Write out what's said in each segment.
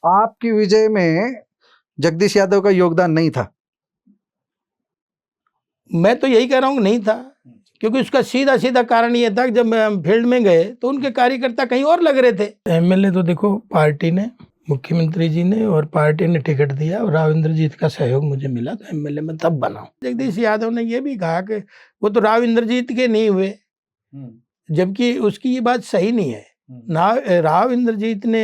आपकी विजय में जगदीश यादव का योगदान नहीं था? मैं तो यही कह रहा हूँ नहीं था, क्योंकि उसका सीधा सीधा कारण ये था कि जब हम फील्ड में गए तो उनके कार्यकर्ता कहीं और लग रहे थे। एमएलए तो देखो पार्टी ने, मुख्यमंत्री जी ने और पार्टी ने टिकट दिया और राव इंद्रजीत का सहयोग मुझे मिला तो एमएलए में तब बना। जगदीश यादव ने ये भी कहा कि वो तो राव इंद्रजीत के नहीं हुए, जबकि उसकी ये बात सही नहीं है ना। राव इंद्रजीत ने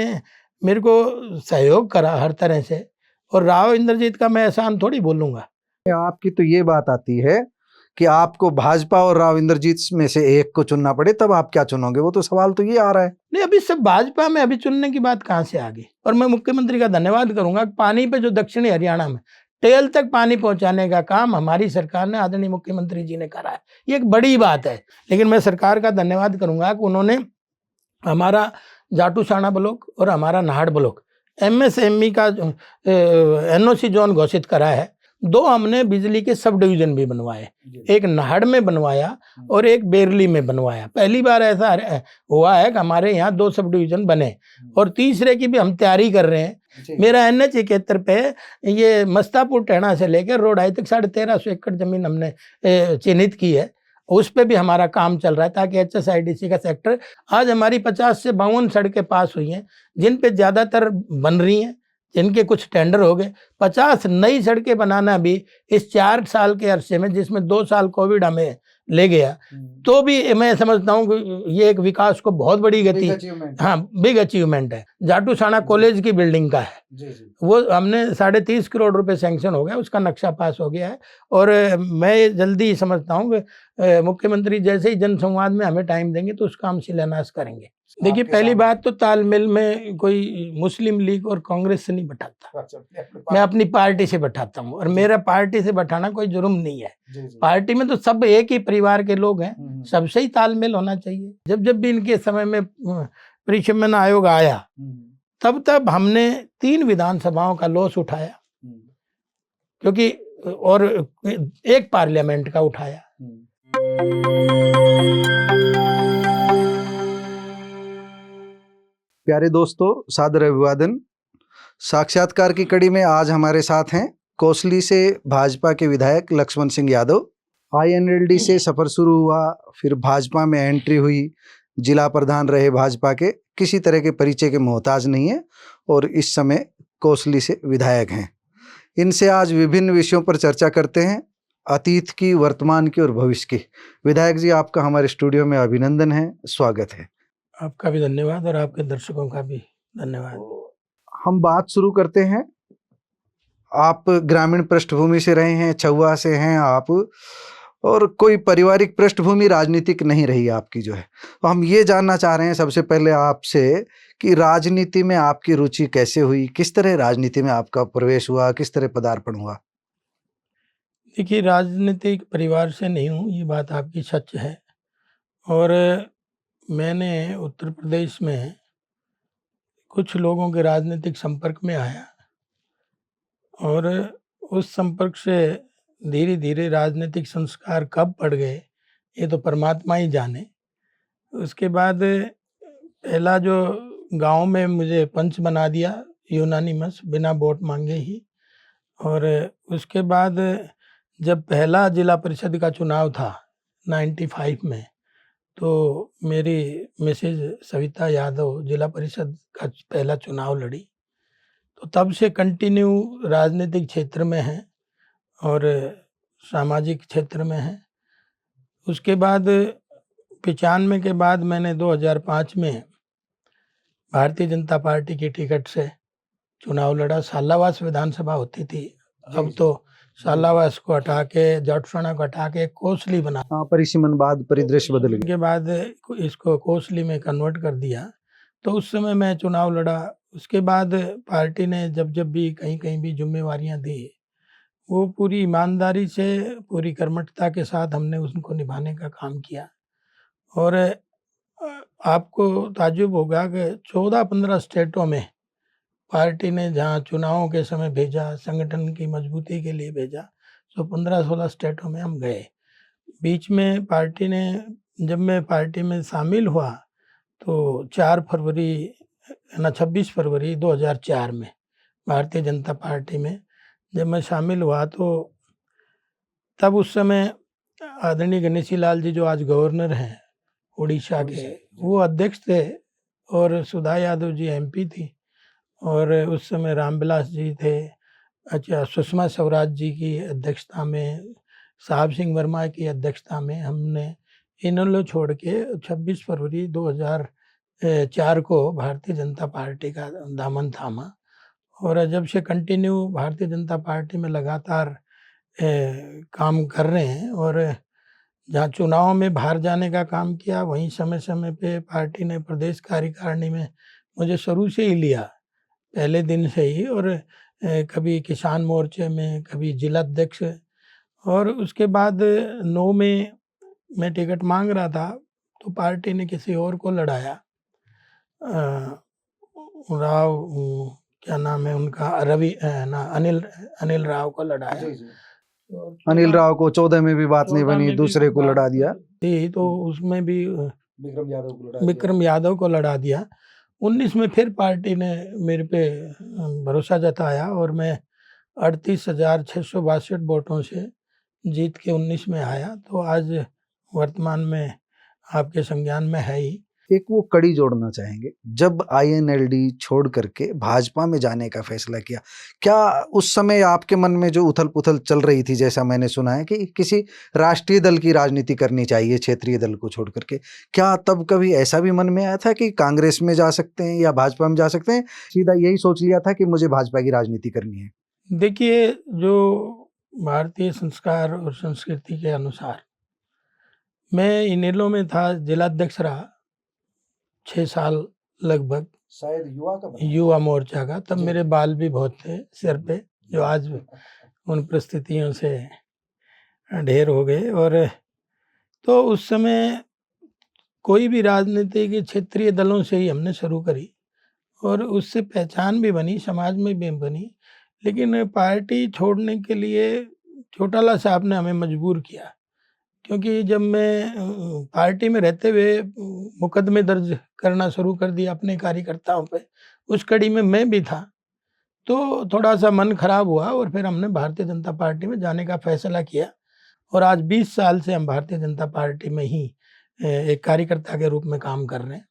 मेरे को सहयोग करा हर तरह से, और राव इंद्रजीत का मैं एहसान थोड़ी बोलूंगा। आपकी तो ये बात आती है कि आपको भाजपा और राव इंद्रजीत में से एक को चुनना पड़े, तब आप क्या चुनोगे? वो तो सवाल तो ये आ रहा है। नहीं, अभी सब भाजपा में अभी चुनने की बात कहाँ से आ गई। और मैं मुख्यमंत्री का धन्यवाद करूंगा, पानी पे जो दक्षिणी हरियाणा में टेल तक पानी पहुंचाने का काम हमारी सरकार ने, आदरणीय मुख्यमंत्री जी ने करा है। ये एक बड़ी बात है। लेकिन मैं सरकार का धन्यवाद करूंगा कि उन्होंने हमारा जाटूसाना ब्लॉक और हमारा नाहड़ ब्लॉक एमएसएमई का एनओसी जोन घोषित करा है। 2 हमने बिजली के सब डिवीजन भी बनवाए, एक नाहड़ में बनवाया और एक बेरली में बनवाया। पहली बार ऐसा हुआ है कि हमारे यहाँ 2 सब डिवीजन बने, और तीसरे की भी हम तैयारी कर रहे हैं। मेरा NH 71 पे ये मस्तापुर टहना से लेकर रोडाई तक 1350 एकड़ जमीन हमने चिन्हित की है, उस पे भी हमारा काम चल रहा है, ताकि HSIDC का सेक्टर, आज हमारी 50 से 52 सड़कें पास हुई हैं, जिन पे ज़्यादातर बन रही हैं, जिनके कुछ टेंडर हो गए। 50 नई सड़कें बनाना भी इस 4 साल के अरसे में, जिसमें 2 साल कोविड हमें ले गया, तो भी मैं समझता हूँ कि ये एक विकास को बहुत बड़ी गति, हाँ बिग अचीवमेंट है। जाटूसाना कॉलेज की बिल्डिंग का है, वो हमने 30.5 करोड़ रुपए सैंक्शन हो गया, उसका नक्शा पास हो गया है। और मैं जल्दी समझता हूँ कि मुख्यमंत्री जैसे ही जनसंवाद में हमें टाइम देंगे तो उसका हम शिलान्यास करेंगे। देखिए, पहली बात तो तालमेल में कोई मुस्लिम लीग और कांग्रेस से नहीं बैठाता, मैं अपनी पार्टी से बैठाता हूँ, और मेरा पार्टी से बैठाना कोई जुर्म नहीं है। पार्टी में तो सब एक ही परिवार के लोग हैं, सबसे ही तालमेल होना चाहिए। जब जब भी इनके समय में परिशमन आयोग आया, तब तब हमने 3 विधानसभाओं का लॉस उठाया, क्योंकि और 1 पार्लियामेंट का उठाया। प्यारे दोस्तों, सादर अभिवादन। साक्षात्कार की कड़ी में आज हमारे साथ हैं कोसली से भाजपा के विधायक लक्ष्मण सिंह यादव। INLD से सफर शुरू हुआ, फिर भाजपा में एंट्री हुई, जिला प्रधान रहे भाजपा के, किसी तरह के परिचय के मोहताज नहीं है, और इस समय कोसली से विधायक हैं। इनसे आज विभिन्न विषयों पर चर्चा करते हैं, अतीत की, वर्तमान की और भविष्य की। विधायक जी, आपका हमारे स्टूडियो में अभिनंदन है, स्वागत है। आपका भी धन्यवाद और आपके दर्शकों का भी धन्यवाद। हम बात शुरू करते हैं। आप ग्रामीण पृष्ठभूमि से रहे हैं, छुआ से हैं आप, और कोई पारिवारिक पृष्ठभूमि राजनीतिक नहीं रही आपकी जो है। तो हम ये जानना चाह रहे हैं सबसे पहले आपसे कि राजनीति में आपकी रुचि कैसे हुई, किस तरह राजनीति में आपका प्रवेश हुआ, किस तरह पदार्पण हुआ? देखिए, राजनीतिक परिवार से नहीं हूँ, ये बात आपकी सच है। और मैंने उत्तर प्रदेश में कुछ लोगों के राजनीतिक संपर्क में आया, और उस संपर्क से धीरे धीरे राजनीतिक संस्कार कब पड़ गए ये तो परमात्मा ही जाने। उसके बाद पहला जो गांव में मुझे पंच बना दिया यूनानिमस, बिना वोट मांगे ही। और उसके बाद जब पहला जिला परिषद का चुनाव था 95 में, तो मेरी मिसेज सविता यादव जिला परिषद का पहला चुनाव लड़ी। तो तब से कंटिन्यू राजनीतिक क्षेत्र में है और सामाजिक क्षेत्र में है। उसके बाद 95 के बाद मैंने 2005 में भारतीय जनता पार्टी की टिकट से चुनाव लड़ा। सालावास विधानसभा होती थी, अब तो सालावास को हटा के, जाटूसाना को हटा के कोसली बना, परिसीमन बाद परिदृश्य बदल गया। के बाद इसको कोसली में कन्वर्ट कर दिया। तो उस समय मैं चुनाव लड़ा। उसके बाद पार्टी ने जब जब भी कहीं कहीं भी जिम्मेवारियां दी, वो पूरी ईमानदारी से, पूरी कर्मठता के साथ हमने उनको निभाने का काम किया। और आपको ताज्जुब होगा कि 14-15 स्टेटों में पार्टी ने जहाँ चुनावों के समय भेजा, संगठन की मजबूती के लिए भेजा, तो 15-16 स्टेटों में हम गए। बीच में पार्टी ने, जब मैं पार्टी में शामिल हुआ तो 4 फरवरी ना 26 फरवरी 2004 में भारतीय जनता पार्टी में जब मैं शामिल हुआ, तो तब उस समय आदरणीय गणेशी लाल जी जो आज गवर्नर हैं उड़ीसा के, वो अध्यक्ष थे और सुधा यादव जी एमपी थी, और उस समय रामविलास जी थे। अच्छा, सुषमा स्वराज जी की अध्यक्षता में, साहब सिंह वर्मा की अध्यक्षता में हमने इन्होंने छोड़ के 26 फरवरी 2004 को भारतीय जनता पार्टी का दामन थामा, और जब से कंटिन्यू भारतीय जनता पार्टी में लगातार काम कर रहे हैं। और जहाँ चुनाव में बाहर जाने का काम किया, वहीं समय समय पे पार्टी ने प्रदेश कार्यकारिणी में मुझे शुरू से ही लिया, पहले दिन से ही, और कभी किसान मोर्चे में, कभी जिला अध्यक्ष, और उसके बाद 9 में मैं टिकट मांग रहा था तो पार्टी ने किसी और को लड़ाया, राव, क्या नाम है उनका, अनिल राव को लड़ाया। अनिल राव को 14 में भी बात नहीं बनी, दूसरे को लड़ा दिया थी, तो उसमें भी विक्रम यादव को लड़ा दिया। 19 में फिर पार्टी ने मेरे पे भरोसा जताया और मैं 38,662 वोटों से जीत के 19 में आया, तो आज वर्तमान में आपके संज्ञान में है ही। एक वो कड़ी जोड़ना चाहेंगे, जब आईएनएलडी छोड़ करके भाजपा में जाने का फैसला किया, क्या उस समय आपके मन में जो उथल पुथल चल रही थी, जैसा मैंने सुना है कि किसी राष्ट्रीय दल की राजनीति करनी चाहिए क्षेत्रीय दल को छोड़ करके, क्या तब कभी ऐसा भी मन में आया था कि कांग्रेस में जा सकते हैं या भाजपा में जा सकते हैं, सीधा यही सोच लिया था कि मुझे भाजपा की राजनीति करनी है? देखिए, जो भारतीय संस्कार और संस्कृति के अनुसार मैं इनेलो में था, जिला अध्यक्ष रहा 6 साल लगभग, शायद युवा मोर्चा का। तब मेरे बाल भी बहुत थे सिर पे, जो आज उन परिस्थितियों से ढेर हो गए। और तो उस समय कोई भी राजनीति के क्षेत्रीय दलों से ही हमने शुरू करी और उससे पहचान भी बनी, समाज में भी बनी। लेकिन पार्टी छोड़ने के लिए चौटाला साहब ने हमें मजबूर किया, क्योंकि जब मैं पार्टी में रहते हुए मुकदमे दर्ज करना शुरू कर दिया अपने कार्यकर्ताओं पे, उस कड़ी में मैं भी था, तो थोड़ा सा मन खराब हुआ और फिर हमने भारतीय जनता पार्टी में जाने का फैसला किया। और आज 20 साल से हम भारतीय जनता पार्टी में ही एक कार्यकर्ता के रूप में काम कर रहे हैं।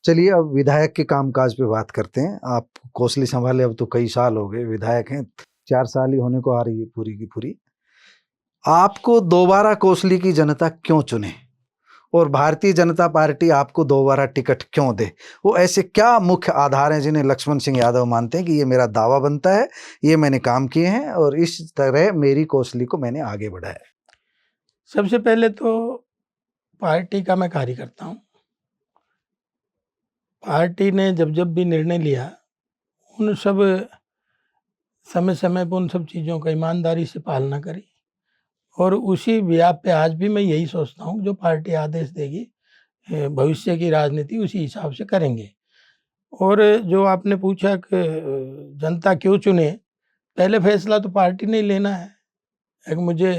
चलिए, अब विधायक के कामकाज पे बात करते हैं। आप कोसली संभाले अब तो कई साल हो गए, विधायक हैं, 4 साल ही होने को आ रही है पूरी की पूरी। आपको दोबारा कोसली की जनता क्यों चुने और भारतीय जनता पार्टी आपको दोबारा टिकट क्यों दे? वो ऐसे क्या मुख्य आधार हैं जिन्हें लक्ष्मण सिंह यादव मानते हैं कि ये मेरा दावा बनता है, ये मैंने काम किए हैं और इस तरह मेरी कोसली को मैंने आगे बढ़ाया? सबसे पहले तो पार्टी का मैं कार्यकर्ता हूँ। पार्टी ने जब जब भी निर्णय लिया, उन सब समय समय पर उन सब चीज़ों का ईमानदारी से पालना करी, और उसी ब्याह पे आज भी मैं यही सोचता हूँ, जो पार्टी आदेश देगी भविष्य की राजनीति उसी हिसाब से करेंगे। और जो आपने पूछा कि जनता क्यों चुने, पहले फैसला तो पार्टी ने ही लेना है, एक मुझे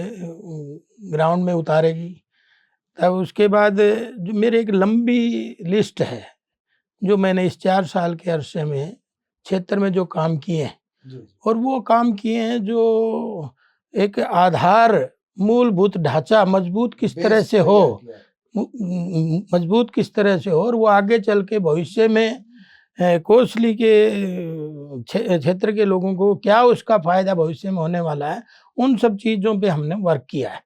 ग्राउंड में उतारेगी, तब उसके बाद जो मेरे एक लंबी लिस्ट है जो मैंने इस 4 साल के अरसे में क्षेत्र में जो काम किए हैं, और वो काम किए हैं जो एक आधार, मूलभूत ढांचा मजबूत किस तरह से हो, मजबूत किस तरह से हो, और वो आगे चल के भविष्य में कोसली के क्षेत्र के लोगों को क्या उसका फायदा भविष्य में होने वाला है, उन सब चीज़ों पे हमने वर्क किया है।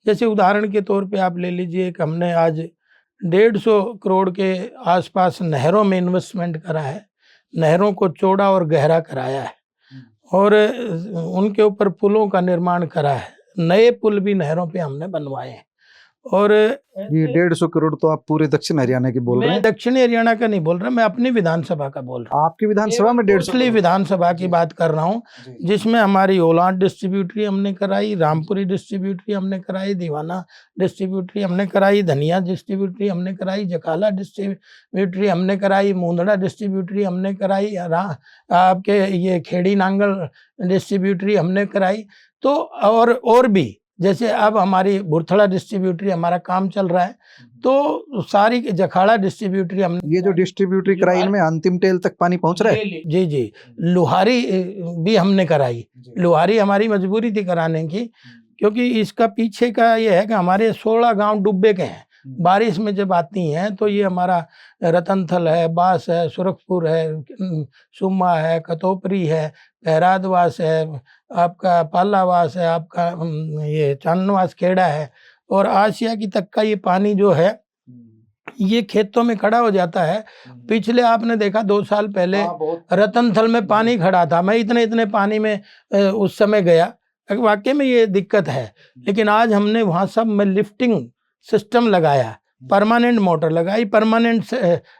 जैसे उदाहरण के तौर पे आप ले लीजिए कि हमने आज 150 करोड़ के आसपास नहरों में इन्वेस्टमेंट करा है, नहरों को चौड़ा और गहरा कराया है, और उनके ऊपर पुलों का निर्माण करा है, नए पुल भी नहरों पे हमने बनवाए हैं। और ये 150 करोड़ तो आप पूरे दक्षिण हरियाणा की बोल रहे हैं? मैं दक्षिणी हरियाणा का नहीं बोल रहा, मैं अपनी विधानसभा का बोल रहा हूँ। आपकी विधानसभा में 150 कोसली विधानसभा की बात कर रहा हूँ, जिसमें हमारी ओलांट डिस्ट्रीब्यूटरी हमने कराई, रामपुरी डिस्ट्रीब्यूटरी हमने कराई, दीवाना डिस्ट्रीब्यूटरी हमने कराई, धनिया डिस्ट्रीब्यूटरी हमने कराई, जकाला डिस्ट्रीब्यूटरी हमने कराई, मुंदड़ा डिस्ट्रीब्यूटरी हमने कराई, आपके ये खेड़ी नांगल डिस्ट्रीब्यूटरी हमने कराई। तो और भी जैसे अब हमारी बुरथड़ा डिस्ट्रीब्यूटरी हमारा काम चल रहा है, तो सारी जखाड़ा डिस्ट्रीब्यूटरी हमने ये जो डिस्ट्रीब्यूटरी कराई इनमें अंतिम टेल तक पानी पहुंच रहा है। जी जी, लुहारी भी हमने कराई। लुहारी हमारी मजबूरी थी कराने की, क्योंकि इसका पीछे का ये है कि हमारे 16 गांव डूबे के हैं। बारिश में जब आती हैं तो ये हमारा रतनथल है, बास है, सुरखपुर है, सुम्मा है, कतोपरी है, पैरादवास है, आपका पालावास है, आपका ये चांदनवास खेड़ा है, और आसिया की तक का ये पानी जो है ये खेतों में खड़ा हो जाता है। पिछले आपने देखा 2 साल पहले रतनथल में पानी खड़ा था, मैं इतने पानी में उस समय गया, वाकई में ये दिक्कत है। लेकिन आज हमने वहाँ सब में लिफ्टिंग सिस्टम लगाया, परमानेंट मोटर लगाई, परमानेंट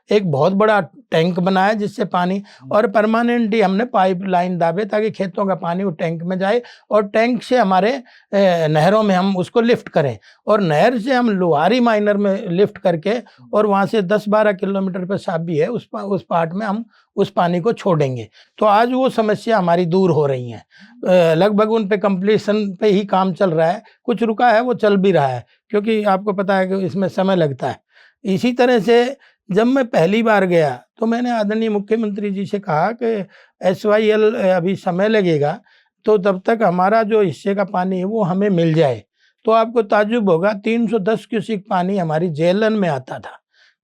एक बहुत बड़ा टैंक बनाया जिससे पानी, और परमानेंट ही हमने पाइप लाइन दाबे ताकि खेतों का पानी वो टैंक में जाए और टैंक से हमारे नहरों में हम उसको लिफ्ट करें, और नहर से हम लुहारी माइनर में लिफ्ट करके और वहाँ से 10-12 किलोमीटर पर साबी है उस पार्ट में हम उस पानी को छोड़ेंगे। तो आज वो समस्या हमारी दूर हो रही है। लगभग उन पे कंप्लीशन पे ही काम चल रहा है, कुछ रुका है वो चल भी रहा है, क्योंकि आपको पता है कि इसमें समय लगता है। इसी तरह से जब मैं पहली बार गया तो मैंने आदरणीय मुख्यमंत्री जी से कहा कि SYL अभी समय लगेगा, तो तब तक हमारा जो हिस्से का पानी है वो हमें मिल जाए। तो आपको ताज्जुब होगा, 310 क्यूसिक पानी हमारी जेएलएन में आता था।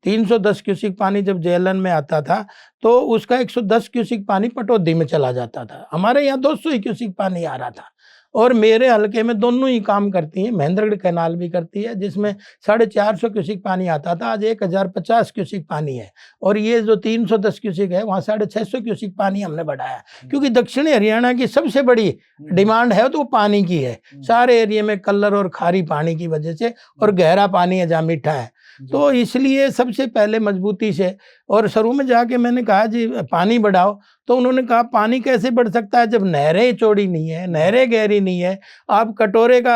310 क्यूसिक पानी जब जेएलएन में आता था तो उसका 110 क्यूसिक पानी पटौदी में चला जाता था। हमारे यहाँ 200 ही क्यूसिक पानी आ रहा था। और मेरे हलके में दोनों ही काम करती हैं, महेंद्रगढ़ कैनाल भी करती है जिसमें 450 क्यूसिक पानी आता था, आज 1050 क्यूसिक पानी है। और ये जो 310 क्यूसिक है वहाँ 650 क्यूसिक पानी हमने बढ़ाया, क्योंकि दक्षिणी हरियाणा की सबसे बड़ी डिमांड है तो वो पानी की है। सारे एरिया में कलर और खारी पानी की वजह से, और गहरा पानी है जहाँ मीठा है, तो इसलिए सबसे पहले मजबूती से। और शुरू में जाके मैंने कहा जी पानी बढ़ाओ, तो उन्होंने कहा पानी कैसे बढ़ सकता है जब नहरें चौड़ी नहीं है, नहरें गहरी नहीं है, आप कटोरे का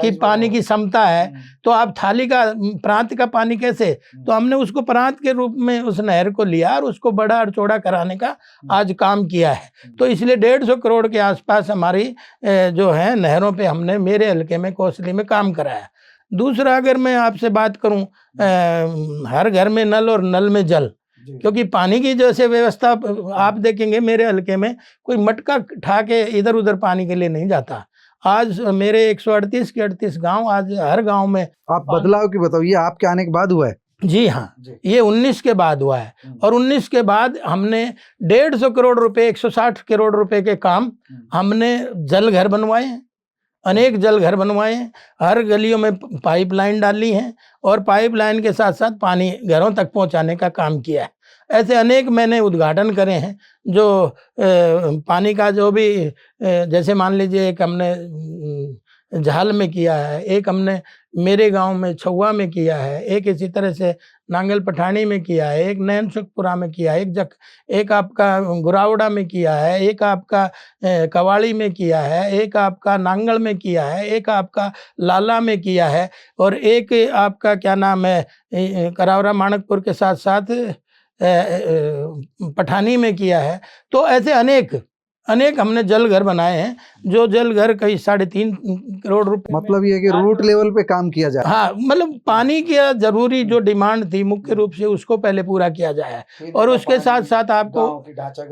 की पानी की क्षमता है, तो आप थाली का प्रांत का पानी कैसे। तो हमने उसको प्रांत के रूप में उस नहर को लिया और उसको बड़ा और चौड़ा कराने का आज काम किया है। तो इसलिए 150 करोड़ के आसपास हमारी जो है नहरों पे हमने मेरे हलके में कोसली में काम कराया। दूसरा, अगर मैं आपसे बात करूं, हर घर में नल और नल में जल, क्योंकि पानी की जैसे व्यवस्था आप देखेंगे मेरे हलके में कोई मटका उठा के इधर उधर पानी के लिए नहीं जाता। आज मेरे 138 के 38 गांव, आज हर गांव में। आप बदलाव की बताओ, ये आपके आने के बाद हुआ है? जी हाँ, ये 19 के बाद हुआ है। और 19 के बाद हमने 150 करोड़ रुपए, 160 करोड़ रुपए के काम हमने जल घर बनवाए हैं, अनेक जल घर बनवाए हैं, हर गलियों में पाइपलाइन डाली हैं, और पाइपलाइन के साथ साथ पानी घरों तक पहुंचाने का काम किया है। ऐसे अनेक मैंने उद्घाटन करे हैं जो पानी का जो भी, जैसे मान लीजिए एक हमने झाल में किया है, एक हमने मेरे गांव में छुआ में किया है, एक इसी तरह से नांगल पठानी में किया है, एक नैन सुखपुरा में किया है, एक आपका गुरावड़ा में किया है, एक आपका कवाड़ी में किया है, एक आपका नांगल में किया है, एक आपका लाला में किया है, और एक आपका क्या नाम है करावरा माणकपुर के साथ साथ पठानी में किया है। तो ऐसे अनेक हमने जल घर बनाए हैं, जो जल घर कई 3.5 करोड़ रुपए। मतलब ये कि रूट लेवल पे काम किया जाए। हाँ, मतलब पानी की जरूरी जो डिमांड थी मुख्य रूप से उसको पहले पूरा किया जाए, और उसके साथ साथ आपको,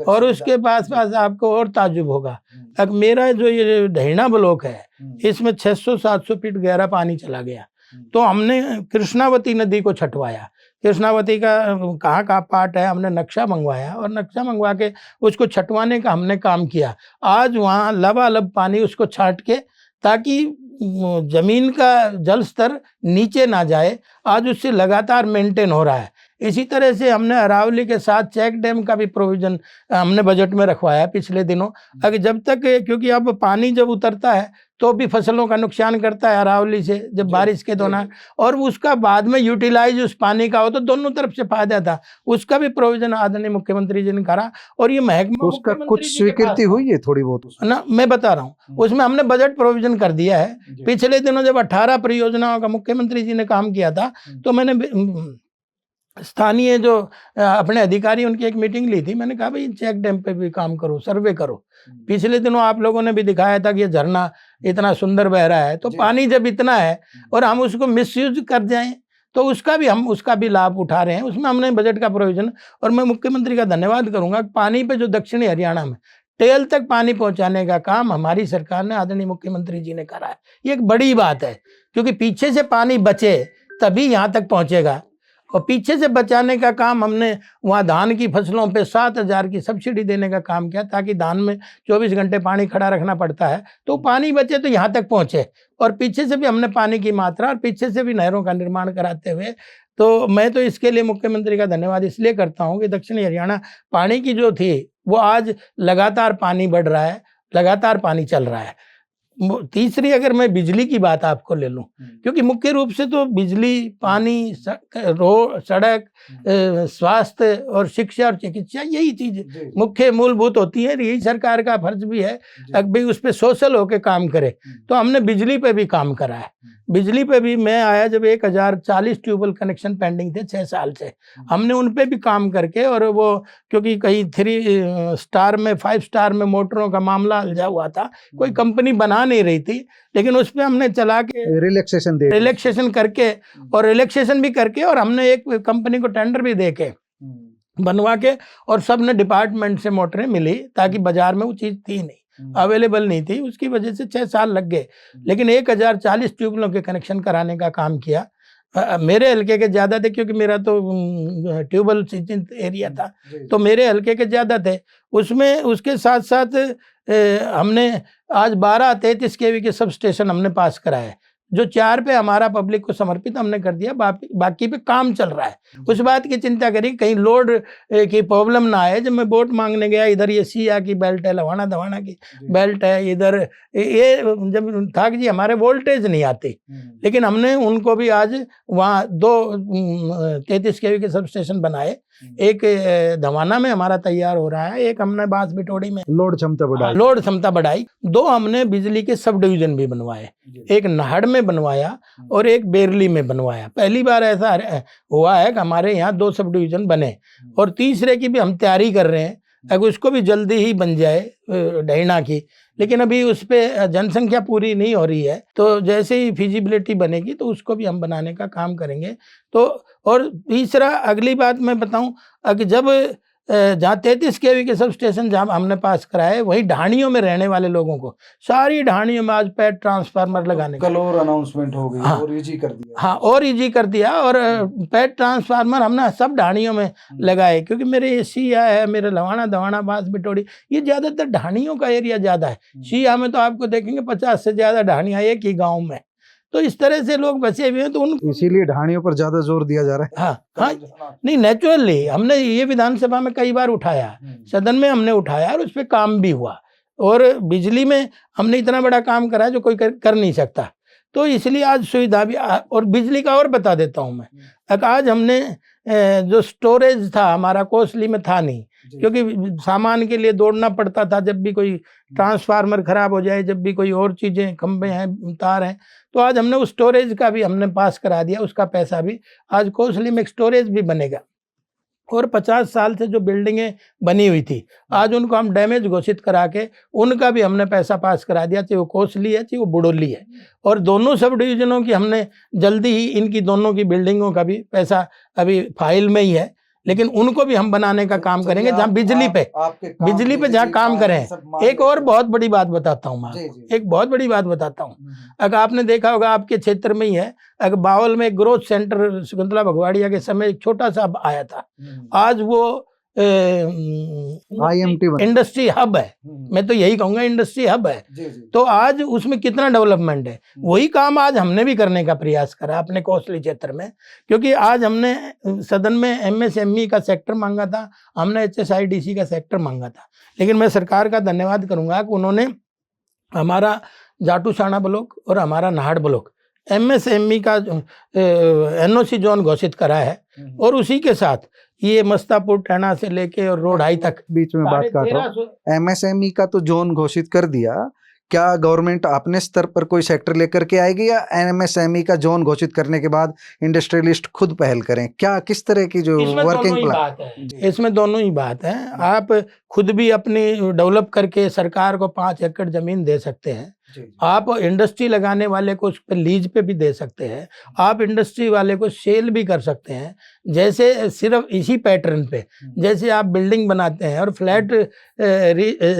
और उसके पास आपको और ताजुब होगा, अब मेरा जो ये ढेणा ब्लॉक है इसमें 600-700 फीट गहरा पानी चला गया। तो हमने कृष्णावती नदी को छटवाया, कृष्णावती का कहाँ पार्ट है, हमने नक्शा मंगवाया, और नक्शा मंगवा के उसको छटवाने का हमने काम किया। आज वहाँ लबालब पानी उसको छाट के, ताकि जमीन का जल स्तर नीचे ना जाए, आज उससे लगातार मेंटेन हो रहा है। इसी तरह से हमने अरावली के साथ चेक डैम का भी प्रोविजन हमने बजट में रखवाया पिछले दिनों। अगर जब तक, क्योंकि अब पानी जब उतरता है तो भी फसलों का नुकसान करता है अरावली से जब बारिश के दौरान, और उसका बाद में यूटिलाइज उस पानी का हो तो दोनों तरफ से फायदा था, उसका भी प्रोविजन आदरणीय मुख्यमंत्री जी ने करा। और ये महकमा उसका कुछ स्वीकृति हुई है थोड़ी बहुत ना, मैं बता रहा हूँ, उसमें हमने बजट प्रोविजन कर दिया है। पिछले दिनों जब 18 परियोजनाओं का मुख्यमंत्री जी ने काम किया था, तो मैंने स्थानीय जो अपने अधिकारी उनकी एक मीटिंग ली थी। मैंने कहा भाई चेक डैम पे भी काम करो, सर्वे करो। पिछले दिनों आप लोगों ने भी दिखाया था कि ये झरना इतना सुंदर बह रहा है, तो पानी जब इतना है और हम उसको मिसयूज कर जाएं तो हम उसका भी लाभ उठा रहे हैं। उसमें हमने बजट का प्रोविजन, और मैं मुख्यमंत्री का धन्यवाद करूंगा, पानी पे जो दक्षिणी हरियाणा में टेल तक पानी पहुंचाने का काम हमारी सरकार ने, आदरणीय मुख्यमंत्री जी ने करा है। ये एक बड़ी बात है, क्योंकि पीछे से पानी बचे तभी यहाँ तक पहुंचेगा। और पीछे से बचाने का काम हमने वहाँ धान की फसलों पे 7,000 की सब्सिडी देने का काम किया, ताकि धान में 24 घंटे पानी खड़ा रखना पड़ता है, तो पानी बचे तो यहाँ तक पहुँचे। और पीछे से भी हमने पानी की मात्रा और पीछे से भी नहरों का निर्माण कराते हुए, तो मैं तो इसके लिए मुख्यमंत्री का धन्यवाद इसलिए करता हूँ कि दक्षिणी हरियाणा पानी की जो थी वो आज लगातार पानी बढ़ रहा है, लगातार पानी चल रहा है। तीसरी अगर मैं बिजली की बात आपको ले लूं, क्योंकि मुख्य रूप से तो बिजली, पानी, रोड, सड़क, स्वास्थ्य और शिक्षा और चिकित्सा, यही चीज मुख्य मूलभूत होती है। यही सरकार का फर्ज भी है कि उस पर सोशल होके काम करे। तो हमने बिजली पे भी काम करा है। बिजली पे भी मैं आया जब 1040 ट्यूबवेल कनेक्शन पेंडिंग थे 6 साल से, हमने उन पे भी काम करके, और वो क्योंकि कहीं 3 स्टार में 5 स्टार में मोटरों का मामला उलझा हुआ था, कोई कंपनी बना नहीं रही थी, लेकिन उस पर हमने चला के रिलैक्सेशन करके, और रिलैक्सेशन भी करके, और हमने एक कंपनी को टेंडर भी दे के बनवा के, और सब ने डिपार्टमेंट से मोटरें मिली, ताकि बाजार में वो चीज़ थी नहीं, अवेलेबल नहीं थी, उसकी वजह से 6 साल लग गए। लेकिन 1040 ट्यूबवेलों के कनेक्शन कराने का काम किया। मेरे हल्के के ज़्यादा थे, क्योंकि मेरा तो ट्यूबवेल सिंचित एरिया था, तो मेरे हल्के के ज़्यादा थे। उसमें उसके साथ साथ हमने आज 12-33 kV के सब स्टेशन हमने पास कराए, जो 4 पे हमारा पब्लिक को समर्पित हमने कर दिया, बाकी पे काम चल रहा है। उस बात की चिंता करी कहीं लोड की प्रॉब्लम ना आए। जब मैं वोट मांगने गया, इधर ये सिया की बेल्ट है, लवाना दवाना की बेल्ट है, इधर ये जब था कि जी हमारे वोल्टेज नहीं आती, लेकिन हमने उनको भी आज वहाँ 2 33 kV के सब स्टेशन बनाए। एक धवाना में हमारा तैयार हो रहा है, एक हमने बांस बिटोड़ी में लोड क्षमता बढ़ाई। 2 हमने बिजली के सब डिवीजन भी बनवाए, एक नाहड़ में बनवाया और एक बेरली में बनवाया। पहली बार ऐसा हुआ है कि हमारे यहाँ 2 सब डिवीजन बने, और तीसरे की भी हम तैयारी कर रहे हैं, अगर उसको भी जल्दी ही बन जाए डैना की। लेकिन अभी उस पर जनसंख्या पूरी नहीं हो रही है, तो जैसे ही फिजिबिलिटी बनेगी तो उसको भी हम बनाने का काम करेंगे। तो और तीसरा अगली बात मैं बताऊं कि जब जहाँ 33 kV के सब स्टेशन जहाँ हमने पास कराए, वही ढाणियों में रहने वाले लोगों को, सारी ढाणियों में आज पैड ट्रांसफार्मर लगाने कल और अनाउंसमेंट हो गई, और इजी कर दिया। हाँ, और इजी कर दिया, और पैड ट्रांसफार्मर हमने सब ढाणियों में लगाए। क्योंकि मेरे ये सिया है, मेरे लवाना दवाना, बांस बिटोड़ी, ये ज्यादातर ढाणियों का एरिया ज्यादा है। सिया में तो आपको देखेंगे 50 से ज्यादा ढाणियां एक ही गाँव में, तो इस तरह से लोग बचे हुए हैं, तो उन इसीलिए ढाणियों पर ज्यादा जोर दिया जा रहा है। हाँ, नहीं, नेचुरली हमने ये विधानसभा में कई बार उठाया, सदन में हमने उठाया, और उस पर काम भी हुआ। और बिजली में हमने इतना बड़ा काम करा जो कोई कर नहीं सकता, तो इसलिए आज सुविधा भी। और बिजली का और बता देता हूँ मैं, आज हमने जो स्टोरेज था हमारा कोसली में था नहीं, क्योंकि सामान के लिए दौड़ना पड़ता था, जब भी कोई ट्रांसफार्मर खराब हो जाए, जब भी कोई और चीज़ें, खंभे हैं, तार हैं, तो आज हमने उस स्टोरेज का भी हमने पास करा दिया, उसका पैसा भी आज कोसली में एक स्टोरेज भी बनेगा। और 50 साल से जो बिल्डिंगें बनी हुई थी, आज उनको हम डैमेज घोषित करा के उनका भी हमने पैसा पास करा दिया, चाहे वो कोसली है चाहे वो बुडोली है। और दोनों सब डिवीजनों की हमने जल्दी ही इनकी दोनों की बिल्डिंगों का भी पैसा अभी फाइल में ही है, लेकिन उनको भी हम बनाने का काम करेंगे, जहाँ बिजली पे जहाँ काम करें। एक और बहुत बड़ी बात बताता हूँ मैं, एक बहुत बड़ी बात बताता हूँ। अगर आपने देखा होगा, आपके क्षेत्र में ही है, अगर बावल में एक ग्रोथ सेंटर शकुंतला भगवाड़िया के समय एक छोटा सा आया था, आज वो इंडस्ट्री हब है। मैं तो यही कहूंगा, इंडस्ट्री हब है। तो आज उसमें कितना डेवलपमेंट है, वही काम आज हमने भी करने का प्रयास करा अपने कोसली क्षेत्र में। क्योंकि आज हमने सदन में MSME का सेक्टर मांगा था, हमने HSIDC का सेक्टर मांगा था, लेकिन मैं सरकार का धन्यवाद करूंगा कि उन्होंने हमारा जाटूसाना ब्लॉक और हमारा नाहड़ ब्लॉक MSME का NOC जोन घोषित करा है, और उसी के साथ ये मस्तापुर टैना से लेके और रोड हाई तक। बीच में बात कर रहा हूँ, MSME का तो जोन घोषित कर दिया, क्या गवर्नमेंट अपने स्तर पर कोई सेक्टर लेकर के आएगी या एमएसएमई का जोन घोषित करने के बाद इंडस्ट्रियलिस्ट खुद पहल करें? क्या किस तरह की जो इसमें दोनों वर्किंग ही प्लान? बात है, इसमें दोनों ही बात है। आप खुद भी अपनी डेवलप करके सरकार को 5 एकड़ जमीन दे सकते हैं, आप इंडस्ट्री लगाने वाले को उस पर लीज पे भी दे सकते हैं, आप इंडस्ट्री वाले को सेल भी कर सकते हैं। जैसे सिर्फ इसी पैटर्न पे जैसे आप बिल्डिंग बनाते हैं और फ्लैट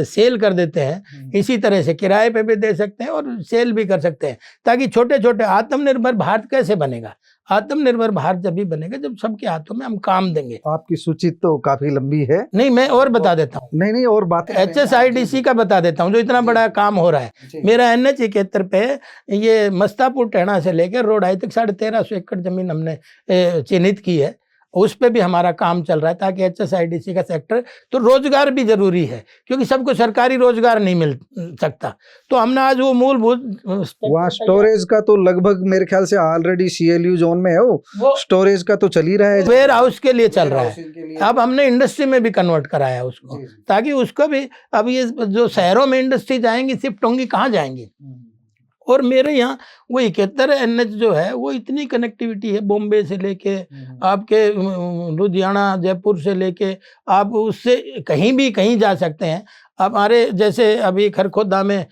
सेल कर देते हैं, इसी तरह से किराए पे भी दे सकते हैं और सेल भी कर सकते हैं, ताकि छोटे छोटे आत्मनिर्भर भारत कैसे बनेगा? आत्मनिर्भर भारत जब भी बनेगा जब सबके हाथों में हम काम देंगे। आपकी सूची तो काफी लंबी है। नहीं, मैं और बता देता हूँ, नहीं और बातें HSIDC का बता देता हूँ, जो इतना बड़ा काम हो रहा है। मेरा NH71 पे ये मस्तापुर टहना से लेकर रोड आई तक 1350 एकड़ जमीन हमने चिन्हित की है, उस पे भी हमारा काम चल रहा है, ताकि HSIDC का सेक्टर, तो रोजगार भी जरूरी है क्योंकि सबको सरकारी रोजगार नहीं मिल सकता। तो हमने आज वो मूलभूत वहाँ स्टोरेज का तो लगभग मेरे ख्याल से ऑलरेडी CLU जोन में है, वो स्टोरेज का तो चल ही रहा है, वेयर हाउस के लिए चल रहा है। अब हमने इंडस्ट्री में भी कन्वर्ट कराया उसको, ताकि उसको भी, अब ये जो शहरों में इंडस्ट्री जाएंगी शिफ्ट होंगी, कहाँ जाएंगी? और मेरे यहाँ वो 71 NH जो है वो इतनी कनेक्टिविटी है, बॉम्बे से लेके आपके लुधियाना, जयपुर से लेके आप उससे कहीं भी कहीं जा सकते हैं। अब हमारे जैसे अभी खरखोदा में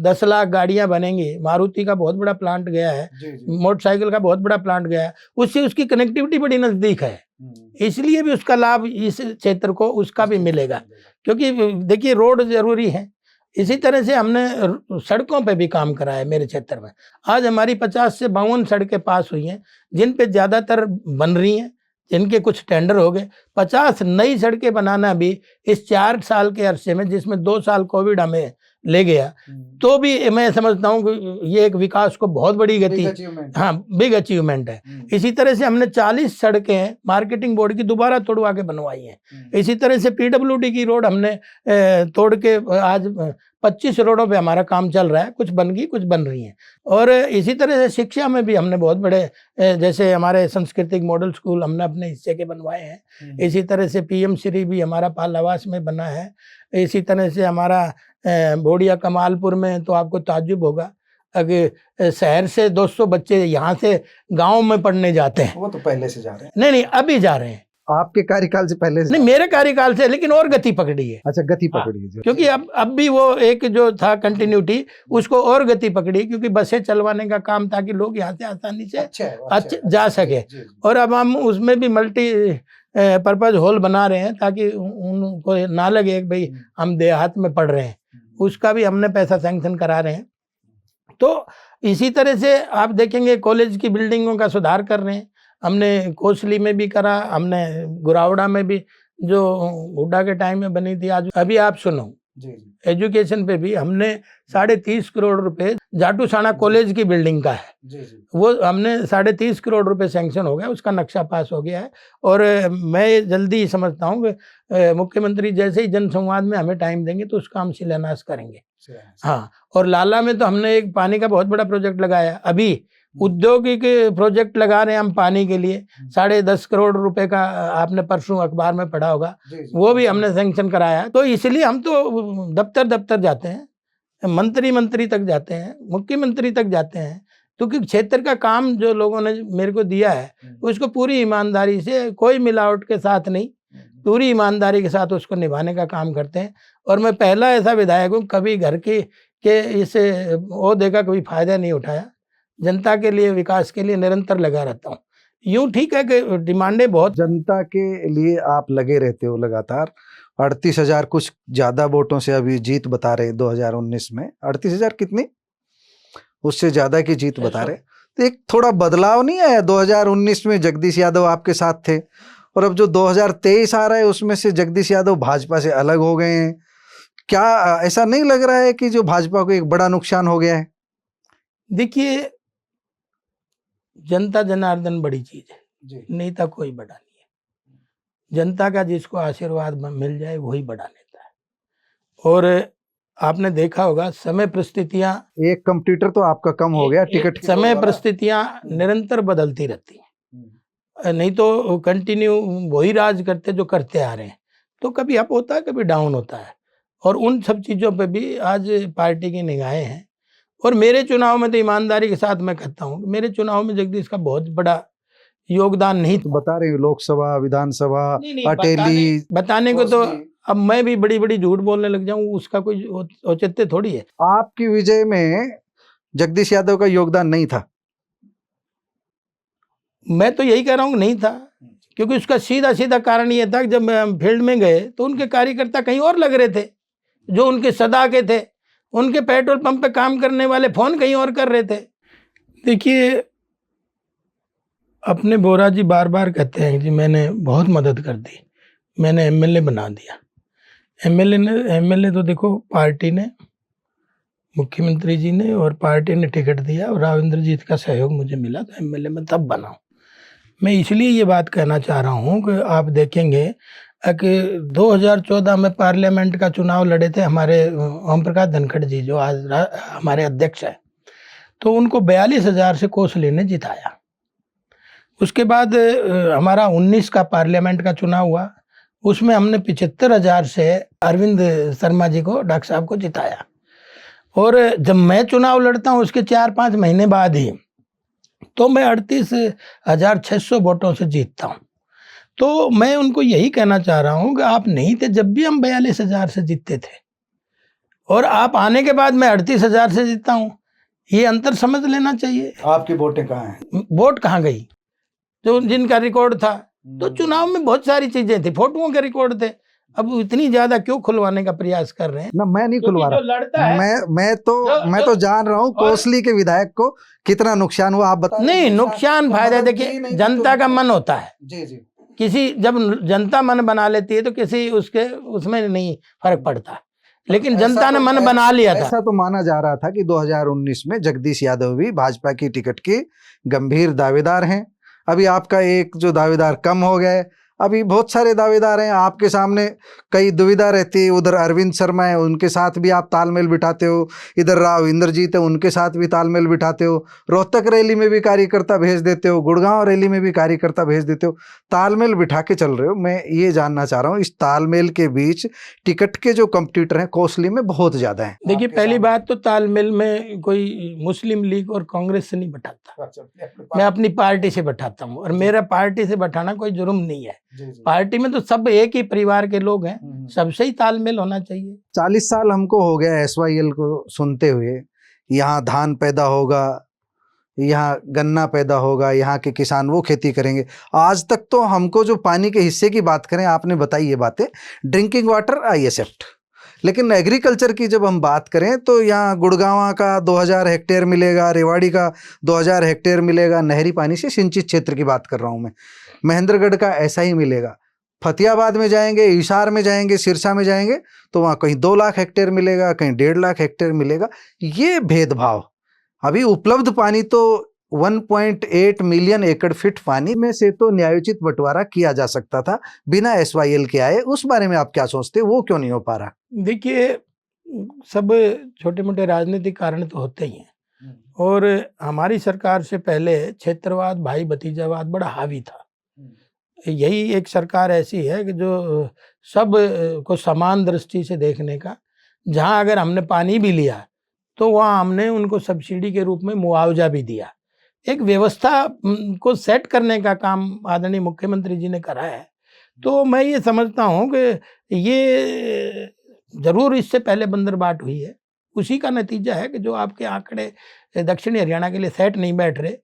10 लाख गाड़ियां बनेंगी, मारुति का बहुत बड़ा प्लांट गया है, मोटरसाइकिल का बहुत बड़ा प्लांट गया है, उससे उसकी कनेक्टिविटी बड़ी नज़दीक है, इसलिए भी उसका लाभ इस क्षेत्र को उसका भी मिलेगा, क्योंकि देखिए रोड जरूरी है। इसी तरह से हमने सड़कों पे भी काम करा है मेरे क्षेत्र में। आज हमारी 50 से 52 सड़कें पास हुई हैं, जिन पे ज़्यादातर बन रही हैं, जिनके कुछ टेंडर हो गए। 50 नई सड़कें बनाना भी इस 4 साल के अरसे में, जिसमें 2 साल कोविड हमें ले गया, तो भी मैं समझता हूँ कि ये एक विकास को बहुत बड़ी गति, हाँ बिग अचीवमेंट है। इसी तरह से हमने 40 सड़कें मार्केटिंग बोर्ड की दोबारा तोड़वा के बनवाई हैं। इसी तरह से PWD की रोड हमने तोड़ के आज 25 रोडों पे हमारा काम चल रहा है, कुछ बन गई कुछ बन रही हैं। और इसी तरह से शिक्षा में भी हमने बहुत बड़े, जैसे हमारे सांस्कृतिक मॉडल स्कूल हमने अपने हिस्से के बनवाए हैं। इसी तरह से PM श्री भी हमारा पालावास में बना है। इसी तरह से हमारा बोडिया कमालपुर में, तो आपको ताज्जुब होगा, अगर शहर से 200 बच्चे यहाँ से गांव में पढ़ने जाते हैं। वो तो पहले से जा रहे हैं। नहीं अभी जा रहे हैं, आपके कार्यकाल से पहले से? नहीं, मेरे कार्यकाल से, लेकिन और गति पकड़ी है। अच्छा, गति पकड़ी है, क्योंकि अब भी वो एक जो था कंटिन्यूटी, उसको और गति पकड़ी, क्योंकि बसें चलवाने का काम, ताकि लोग यहाँ से आसानी से जा सके। और अब हम उसमें भी मल्टी पर्पज हॉल बना रहे हैं, ताकि उनको ना लगे कि भाई हम देहात में पढ़ रहे हैं, उसका भी हमने पैसा सैंक्शन करा रहे हैं। तो इसी तरह से आप देखेंगे कॉलेज की बिल्डिंगों का सुधार कर रहे हैं, हमने कोसली में भी करा, हमने गुरावड़ा में भी, जो हुड्डा के टाइम में बनी थी। आज अभी आप सुनो, एजुकेशन पे भी हमने 30.5 करोड़ रुपए, जाटू साणा कॉलेज की बिल्डिंग का है, वो हमने 30.5 करोड़ रुपए सैंक्शन हो गया, उसका नक्शा पास हो गया है। और मैं जल्दी ही समझता हूँ कि मुख्यमंत्री जैसे ही जनसंवाद में हमें टाइम देंगे तो उसका हम शिलान्यास करेंगे। हाँ, और लाला में तो हमने एक पानी का बहुत बड़ा प्रोजेक्ट लगाया, अभी औद्योगिक प्रोजेक्ट लगा रहे हैं हम पानी के लिए, 10.5 करोड़ रुपए का, आपने परसों अखबार में पढ़ा होगा, वो भी हमने सैंक्शन कराया। तो इसलिए हम तो दफ्तर जाते हैं, मंत्री तक जाते हैं, मुख्यमंत्री तक जाते हैं, क्योंकि क्षेत्र का काम जो लोगों ने मेरे को दिया है उसको पूरी ईमानदारी से, कोई मिलावट के साथ नहीं, पूरी ईमानदारी के साथ उसको निभाने का काम करते हैं। और मैं पहला ऐसा विधायक हूँ, कभी घर के इस ओहदे का कोई फायदा नहीं उठाया, जनता के लिए, विकास के लिए निरंतर लगा रहता हूँ। यूँ ठीक है कि डिमांडें बहुत, जनता के लिए आप लगे रहते हो लगातार। 38,000 कुछ ज्यादा वोटों से अभी जीत बता रहे 2019 में, 38,000 कितनी, उससे ज्यादा की जीत बता रहे। तो एक थोड़ा बदलाव नहीं आया? 2019 में जगदीश यादव आपके साथ थे, और अब जो 2023 आ रहा है उसमें से जगदीश यादव भाजपा से अलग हो गए हैं। क्या ऐसा नहीं लग रहा है कि जो भाजपा को एक बड़ा नुकसान हो गया है? देखिए, जनता जनार्दन बड़ी चीज है, नेता कोई बड़ा नहीं है। जनता का जिसको आशीर्वाद मिल जाए वही बड़ा नेता है। और आपने देखा होगा समय परिस्थितियां, एक कंप्यूटर तो आपका कम हो गया, टिकट समय परिस्थितियां निरंतर बदलती रहती हैं, नहीं तो कंटिन्यू वही राज करते जो करते आ रहे हैं। तो कभी अप होता है, कभी डाउन होता है। और उन सब चीज़ों पे भी आज पार्टी की निगाहें हैं। और मेरे चुनाव में तो ईमानदारी के साथ मैं कहता हूँ कि मेरे चुनाव में जगदीश का बहुत बड़ा योगदान नहीं तो बता रहे हैं लोकसभा, विधानसभा, नहीं, अटेली, बताने को तो कोसली। अब मैं भी बड़ी बड़ी झूठ बोलने लग जाऊं, उसका कोई औचित्य थोड़ी है। आपकी विजय में जगदीश यादव का योगदान नहीं था? मैं तो यही कह रहा हूँ कि नहीं था, क्योंकि उसका सीधा सीधा कारण ये था कि जब हम फील्ड में गए तो उनके कार्यकर्ता कहीं और लग रहे थे, जो उनके सदा के थे। उनके पेट्रोल पंप पे काम करने वाले फोन कहीं और कर रहे थे। देखिए, अपने बोरा जी बार बार कहते हैं कि मैंने बहुत मदद कर दी, मैंने एमएलए बना दिया। एमएलए तो देखो पार्टी ने, मुख्यमंत्री जी ने और पार्टी ने टिकट दिया और राव इंद्रजीत का सहयोग मुझे मिला तो एमएलए में तब बना हूँ। मैं इसलिए ये बात कहना चाह रहा हूँ कि आप देखेंगे कि 2014 में पार्लियामेंट का चुनाव लड़े थे हमारे ओम प्रकाश धनखड़ जी, जो आज हमारे अध्यक्ष हैं, तो उनको 42,000 से कोसली ने जिताया। उसके बाद हमारा 19 का पार्लियामेंट का चुनाव हुआ, उसमें हमने 75,000 से अरविंद शर्मा जी को, डॉक्टर साहब को जिताया। और जब मैं चुनाव लड़ता हूँ उसके 4-5 महीने बाद ही तो मैं 38,600 वोटों से जीतता हूँ। तो मैं उनको यही कहना चाह रहा हूँ कि आप नहीं थे जब भी हम 42,000 से जीतते थे, और आप आने के बाद मैं 38,000 से जीतता हूँ, ये अंतर समझ लेना चाहिए। आपकी वोटें कहाँ हैं? वोट कहाँ गई? जो जिनका रिकॉर्ड था, तो चुनाव में बहुत सारी चीजें थी, फोटोओं के रिकॉर्ड थे। अब इतनी ज्यादा क्यों खुलवाने का प्रयास कर रहे हैं? ना, मैं नहीं खुलवा जो लड़ता है, रहा। मैं तो जान रहा हूँ कोसली के विधायक को कितना नुकसान हुआ, आप बता। नहीं, नुकसान फायदा देखिए, जनता का मन होता है। जी जी। किसी जब जनता मन बना लेती है तो किसी उसमें नहीं फर्क पड़ता, लेकिन जनता ने मन बना लिया था। ऐसा तो माना जा रहा था कि 2019 में जगदीश यादव भी भाजपा की टिकट के गंभीर दावेदार हैं। अभी आपका एक जो दावेदार कम हो गए, अभी बहुत सारे दावेदार हैं आपके सामने, कई दुविधा रहती है। उधर अरविंद शर्मा है, उनके साथ भी आप तालमेल बिठाते हो, इधर राव इंद्रजीत है, उनके साथ भी तालमेल बिठाते हो, रोहतक रैली में भी कार्यकर्ता भेज देते हो, गुड़गांव रैली में भी कार्यकर्ता भेज देते हो, तालमेल बिठा के चल रहे हो। मैं ये जानना चाह रहा हूँ, इस तालमेल के बीच टिकट के जो कंपटीटर हैं कोसली में बहुत ज़्यादा हैं। देखिए, पहली बात तो तालमेल में कोई मुस्लिम लीग और कांग्रेस से नहीं बैठाता, मैं अपनी पार्टी से बैठाता हूँ, और मेरा पार्टी से बैठाना कोई जुर्म नहीं है। पार्टी में तो सब एक ही परिवार के लोग हैं, सबसे ही तालमेल होना चाहिए। 40 साल हमको हो गया एसवाईएल को सुनते हुए। यहाँ धान पैदा होगा, यहाँ गन्ना पैदा होगा, यहाँ के किसान वो खेती करेंगे। आज तक तो हमको जो पानी के हिस्से की बात करें, आपने बताई ये बातें, ड्रिंकिंग वाटर आईएस एक्ट, लेकिन एग्रीकल्चर की जब हम बात करें तो यहाँ गुड़गांव का 2000 हेक्टेयर मिलेगा, रेवाड़ी का 2000 हेक्टेयर मिलेगा, नहरी पानी से सिंचित क्षेत्र की बात कर रहा हूँ मैं। महेंद्रगढ़ का ऐसा ही मिलेगा। फतेहाबाद में जाएंगे, हिसार में जाएंगे, सिरसा में जाएंगे तो वहाँ कहीं 2 लाख हेक्टेयर मिलेगा, कहीं 1.5 लाख हेक्टेयर मिलेगा। ये भेदभाव, अभी उपलब्ध पानी तो 1.8 मिलियन एकड़ फीट पानी में से तो न्यायोचित बंटवारा किया जा सकता था बिना एसवाईएल के आए। उस बारे में आप क्या सोचते हैं, वो क्यों नहीं हो पा रहा? देखिए, सब छोटे मोटे राजनीतिक कारण तो होते ही हैं, और हमारी सरकार से पहले क्षेत्रवाद, भाई भतीजावाद बड़ा हावी था। यही एक सरकार ऐसी है कि जो सब को समान दृष्टि से देखने का, जहां अगर हमने पानी भी लिया तो वहाँ हमने उनको सब्सिडी के रूप में मुआवजा भी दिया। एक व्यवस्था को सेट करने का काम आदरणीय मुख्यमंत्री जी ने करा है। तो मैं ये समझता हूँ कि ये जरूर इससे पहले बंदरबाट हुई है, उसी का नतीजा है कि जो आपके आंकड़े दक्षिणी हरियाणा के लिए सेट नहीं बैठ रहे।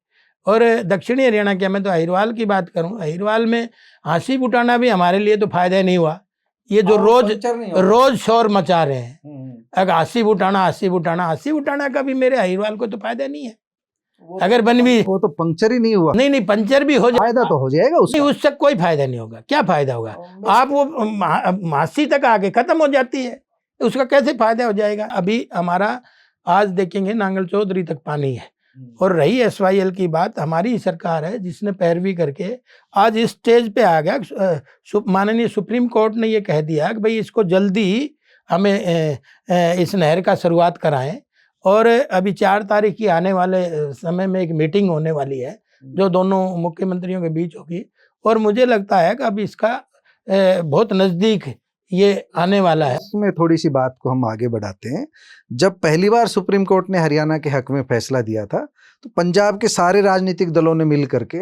और दक्षिणी हरियाणा क्या, मैं तो अहिरवाल की बात करूं, अहिरवाल में हांसी बुटाना भी हमारे लिए तो फायदा नहीं हुआ। ये जो रोज शोर मचा रहे हैं, अगर हांसी बुटाना का भी मेरे अहिरवाल को तो फायदा नहीं है। अगर बन भी, वो तो पंक्चर ही नहीं हुआ। नहीं, पंचर भी हो जाए, फायदा तो हो जाएगा उसका। उससे कोई फायदा नहीं होगा। क्या फायदा होगा? आप वो हांसी तक आके खत्म हो जाती है, उसका कैसे फायदा हो जाएगा? अभी हमारा आज देखेंगे नांगल चौधरी तक पानी है। और रही एसवाईएल की बात, हमारी सरकार है जिसने पैरवी करके आज इस स्टेज पे आ गया। माननीय सुप्रीम कोर्ट ने ये कह दिया कि भाई इसको जल्दी हमें इस नहर का शुरुआत कराएं, और अभी 4 तारीख की आने वाले समय में एक मीटिंग होने वाली है जो दोनों मुख्यमंत्रियों के बीच होगी, और मुझे लगता है कि अब इसका बहुत नज़दीक ये आने वाला है। इसमें थोड़ी सी बात को हम आगे बढ़ाते हैं। जब पहली बार सुप्रीम कोर्ट ने हरियाणा के हक में फैसला दिया था तो पंजाब के सारे राजनीतिक दलों ने मिल करके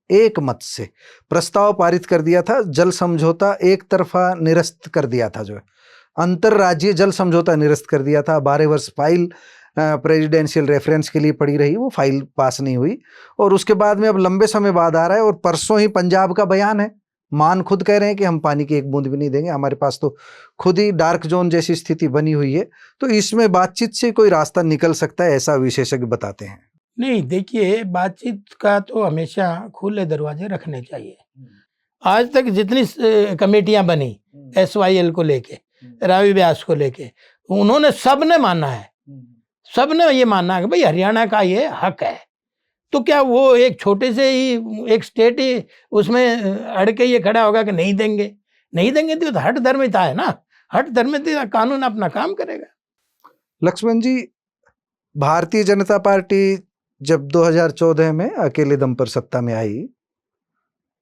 एक मत से प्रस्ताव पारित कर दिया था। जल समझौता एक तरफा निरस्त कर दिया था, जो है अंतरराज्यीय जल समझौता निरस्त कर दिया था। 12 वर्ष फाइल प्रेसिडेंशियल रेफरेंस के लिए पड़ी रही, वो फाइल पास नहीं हुई और उसके बाद में अब लंबे समय बाद आ रहा है। और परसों ही पंजाब का बयान है, मान खुद कह रहे हैं कि हम पानी की एक बूंद भी नहीं देंगे, हमारे पास तो खुद ही डार्क जोन जैसी स्थिति बनी हुई है। तो इसमें बातचीत से कोई रास्ता निकल सकता है, ऐसा विशेषज्ञ बताते हैं। नहीं, देखिए, बातचीत का तो हमेशा खुले दरवाजे रखने चाहिए। आज तक जितनी कमेटियां बनी SYL को लेके, रावी व्यास को लेके, उन्होंने सबने माना है, सबने ये माना है कि भाई हरियाणा का ये हक है। तो क्या वो एक छोटे से ही एक स्टेट ही उसमें अड़ के ये खड़ा होगा कि नहीं देंगे? नहीं देंगे तो हठ धर्मिता है ना, हठ धर्मिता, कानून अपना काम करेगा। लक्ष्मण जी, भारतीय जनता पार्टी जब 2014 में अकेले दम पर सत्ता में आई,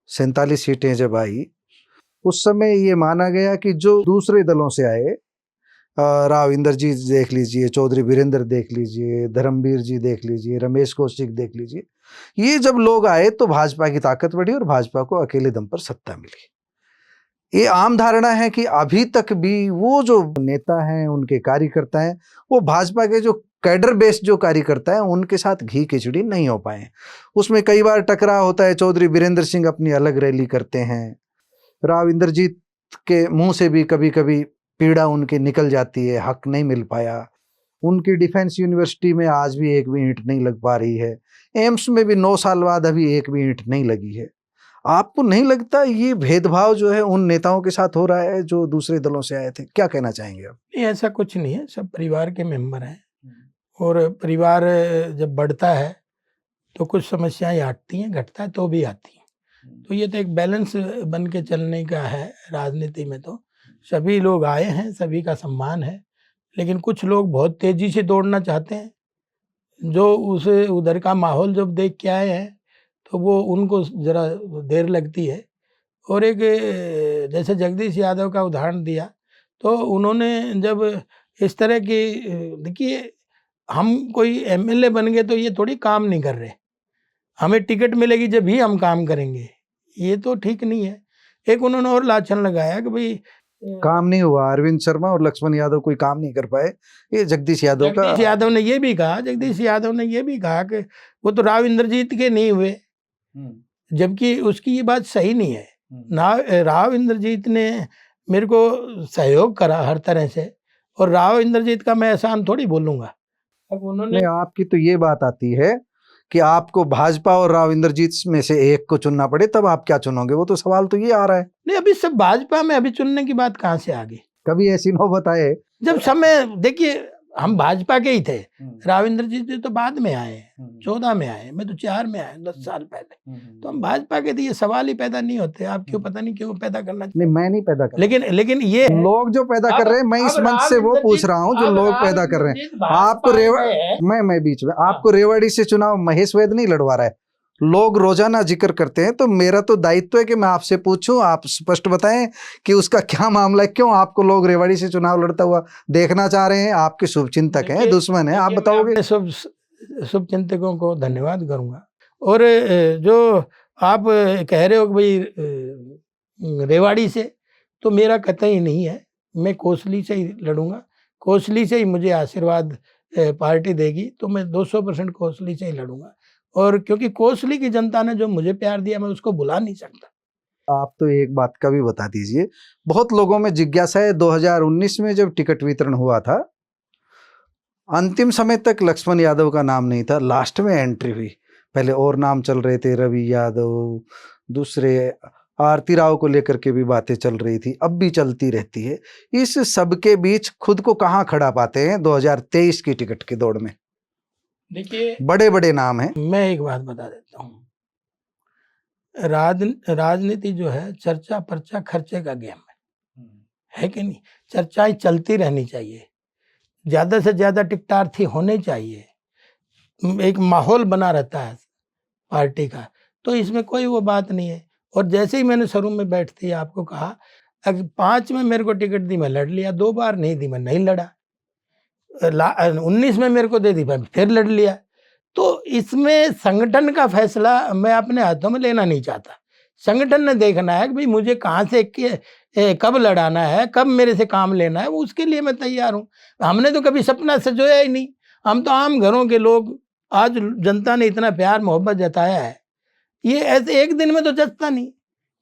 47 सीटें जब आई, उस समय ये माना गया कि जो दूसरे दलों से आए, राव इंद्रजीत देख लीजिए, चौधरी वीरेंद्र देख लीजिए, धर्मवीर जी देख लीजिए, रमेश कौशिक देख लीजिए, ये जब लोग आए तो भाजपा की ताकत बढ़ी और भाजपा को अकेले दम पर सत्ता मिली। ये आम धारणा है कि अभी तक भी वो जो नेता हैं, उनके कार्यकर्ता हैं, वो भाजपा के जो कैडर बेस्ड जो कार्यकर्ता है उनके साथ घी खिचड़ी नहीं हो पाए। उसमें कई बार टकराव होता है। चौधरी वीरेंद्र सिंह अपनी अलग रैली करते हैं, राव इंद्रजीत के मुंह से भी कभी कभी पीड़ा उनकी निकल जाती है, हक नहीं मिल पाया। उनकी डिफेंस यूनिवर्सिटी में आज भी एक भी ईंट नहीं लग पा रही है, एम्स में भी 9 साल बाद अभी एक भी ईंट नहीं लगी है। आपको नहीं लगता ये भेदभाव जो है उन नेताओं के साथ हो रहा है जो दूसरे दलों से आए थे? क्या कहना चाहेंगे आप? नहीं, ऐसा कुछ नहीं है, सब परिवार के मेंबर हैं और परिवार जब बढ़ता है तो कुछ समस्याएं आती हैं, घटता है तो भी आती हैं। तो ये तो एक बैलेंस बन के चलने का है राजनीति में। तो सभी लोग आए हैं, सभी का सम्मान है, लेकिन कुछ लोग बहुत तेजी से दौड़ना चाहते हैं, जो उस उधर का माहौल जब देख के आए हैं तो वो उनको ज़रा देर लगती है। और एक जैसे जगदीश यादव का उदाहरण दिया, तो उन्होंने जब इस तरह की, देखिए, हम कोई MLA बन गए तो ये थोड़ी काम नहीं कर रहे, हमें टिकट मिलेगी जब भी हम काम करेंगे, ये तो ठीक नहीं है। एक उन्होंने और लाछन लगाया कि भाई काम नहीं हुआ, अरविंद शर्मा और लक्ष्मण यादव कोई काम नहीं कर पाए, ये जगदीश यादव का। जगदीश यादव ने ये भी कहा, जगदीश यादव ने ये भी कहा कि वो तो राव इंद्रजीत के नहीं हुए, जबकि उसकी ये बात सही नहीं है ना। राव इंद्रजीत ने मेरे को सहयोग करा हर तरह से, और राव इंद्रजीत का मैं एहसान थोड़ी बोलूंगा। अब उन्होंने, आपकी तो ये बात आती है कि आपको भाजपा और राव इंद्रजीत में से एक को चुनना पड़े, तब आप क्या चुनोगे? वो तो सवाल तो ये आ रहा है। नहीं, अभी सब भाजपा में, अभी चुनने की बात कहाँ से आ गई? कभी ऐसी नौबत आए? जब समय, देखिए, हम भाजपा के ही थे, राव इंद्रजीत जी तो बाद में आए, 14 में आए, मैं तो 4 में आया, 10 साल पहले। तो हम भाजपा के थे, ये सवाल ही पैदा नहीं होते। आप क्यों, पता नहीं क्यों पैदा करना चाहिए। नहीं, मैं नहीं पैदा कर, लेकिन ये लोग जो पैदा कर रहे हैं, मैं इस मंच से वो पूछ रहा हूँ जो लोग पैदा कर रहे हैं। आपको मैं बीच में, आपको रेवाड़ी से चुनाव महेश वैद नहीं लड़वा रहा है। लोग रोजाना जिक्र करते हैं, तो मेरा तो दायित्व है कि मैं आपसे पूछूं, आप स्पष्ट बताएं कि उसका क्या मामला है, क्यों आपको लोग रेवाड़ी से चुनाव लड़ता हुआ देखना चाह रहे हैं? आपके शुभचिंतक हैं, दुश्मन हैं, आप बताओगे? शुभचिंतकों को धन्यवाद करूंगा। और जो आप कह रहे हो कि भाई रेवाड़ी से, तो मेरा कतई नहीं है, मैं कोसली से ही लड़ूंगा। कोसली से ही मुझे आशीर्वाद पार्टी देगी, तो मैं 200% कोसली से ही लड़ूंगा। और क्योंकि कोसली की जनता ने जो मुझे प्यार दिया, मैं उसको भुला नहीं सकता। आप तो एक बात का भी बता दीजिए, बहुत लोगों में जिज्ञासा है, 2019 में जब टिकट वितरण हुआ था, अंतिम समय तक लक्ष्मण यादव का नाम नहीं था, लास्ट में एंट्री हुई। पहले और नाम चल रहे थे, रवि यादव, दूसरे आरती राव को लेकर के भी बातें चल रही थी, अब भी चलती रहती है। इस सब के बीच खुद को कहाँ खड़ा पाते हैं 2023 की टिकट की दौड़ में? देखिए, बड़े बड़े नाम हैं। मैं एक बात बता देता हूँ, राजनीति जो है चर्चा पर्चा खर्चे का गेम है कि नहीं? चर्चाएं चलती रहनी चाहिए, ज्यादा से ज्यादा टिकटार्थी होने चाहिए, एक माहौल बना रहता है पार्टी का, तो इसमें कोई वो बात नहीं है। और जैसे ही मैंने शुरू में बैठते ही आपको कहा, अगर 5 में मेरे को टिकट दी, मैं लड़ लिया, 2 बार नहीं दी, मैं नहीं लड़ा, 19 में मेरे को दे दी, मैं फिर लड़ लिया। तो इसमें संगठन का फैसला मैं अपने हाथों में लेना नहीं चाहता। संगठन ने देखना है कि भाई मुझे कहाँ से कब लड़ाना है, कब मेरे से काम लेना है, वो उसके लिए मैं तैयार हूँ। हमने तो कभी सपना सजोया ही नहीं, हम तो आम घरों के लोग। आज जनता ने इतना प्यार मोहब्बत जताया है, ये ऐसे एक दिन में तो जचता नहीं,